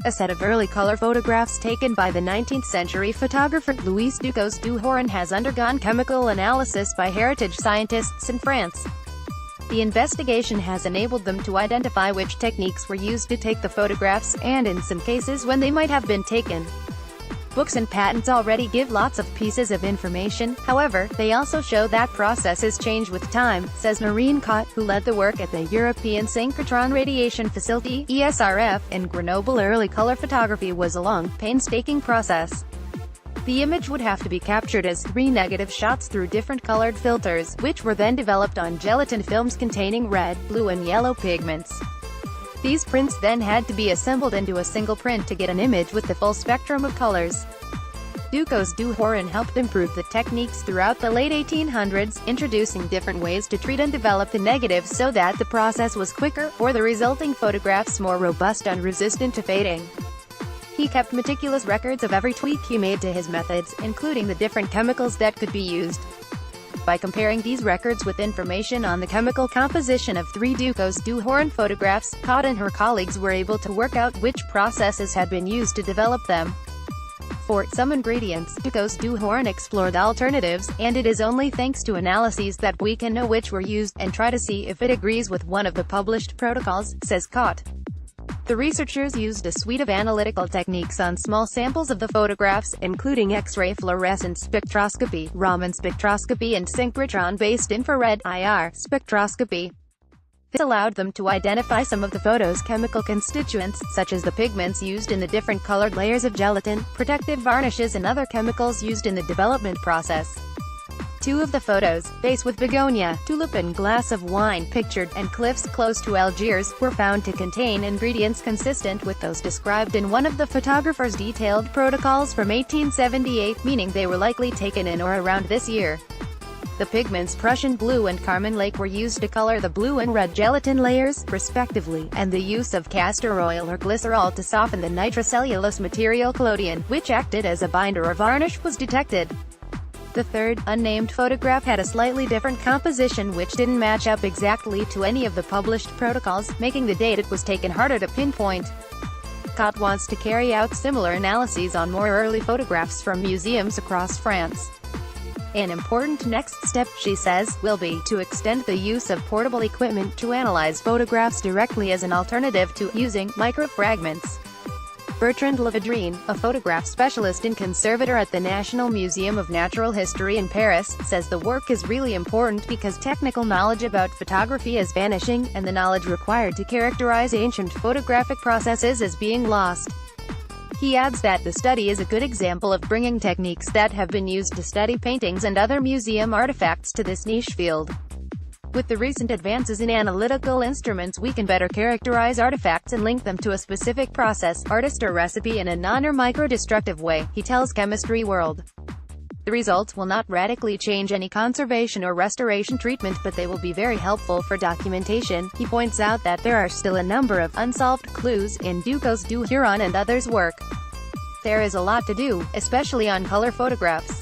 A set of early color photographs taken by the 19th century photographer Louis Ducos du Hauron has undergone chemical analysis by heritage scientists in France. The investigation has enabled them to identify which techniques were used to take the photographs, and in some cases when they might have been taken. Books and patents already give lots of pieces of information, however, they also show that processes change with time, says Marine Cotte, who led the work at the European Synchrotron Radiation Facility, ESRF, in Grenoble. Early color photography was a long, painstaking process. The image would have to be captured as 3 negative shots through different colored filters, which were then developed on gelatin films containing red, blue and yellow pigments. These prints then had to be assembled into a single print to get an image with the full spectrum of colors. Ducos du Hauron helped improve the techniques throughout the late 1800s, introducing different ways to treat and develop the negatives so that the process was quicker, or the resulting photographs more robust and resistant to fading. He kept meticulous records of every tweak he made to his methods, including the different chemicals that could be used. By comparing these records with information on the chemical composition of 3 Ducos du Hauron photographs, Cotte and her colleagues were able to work out which processes had been used to develop them. For some ingredients, Ducos du Hauron explored alternatives, and it is only thanks to analyses that we can know which were used, and try to see if it agrees with one of the published protocols, says Cotte. The researchers used a suite of analytical techniques on small samples of the photographs, including X-ray fluorescence spectroscopy, Raman spectroscopy and synchrotron-based infrared (IR) spectroscopy. This allowed them to identify some of the photo's chemical constituents, such as the pigments used in the different colored layers of gelatin, protective varnishes and other chemicals used in the development process. 2 of the photos, vase with begonia, tulip and glass of wine pictured, and cliffs close to Algiers, were found to contain ingredients consistent with those described in one of the photographer's detailed protocols from 1878, meaning they were likely taken in or around this year. The pigments Prussian blue and Carmine Lake were used to color the blue and red gelatin layers, respectively, and the use of castor oil or glycerol to soften the nitrocellulose material collodion, which acted as a binder or varnish, was detected. The third, unnamed photograph had a slightly different composition which didn't match up exactly to any of the published protocols, making the date it was taken harder to pinpoint. Cotte wants to carry out similar analyses on more early photographs from museums across France. An important next step, she says, will be to extend the use of portable equipment to analyze photographs directly as an alternative to using microfragments. Bertrand Lavedrine, a photograph specialist and conservator at the National Museum of Natural History in Paris, says the work is really important because technical knowledge about photography is vanishing, and the knowledge required to characterize ancient photographic processes is being lost. He adds that the study is a good example of bringing techniques that have been used to study paintings and other museum artifacts to this niche field. With the recent advances in analytical instruments, we can better characterize artifacts and link them to a specific process, artist or recipe in a non- or micro-destructive way, he tells Chemistry World. The results will not radically change any conservation or restoration treatment, but they will be very helpful for documentation. He points out that there are still a number of unsolved clues in Ducos du Hauron and others' work. There is a lot to do, especially on color photographs.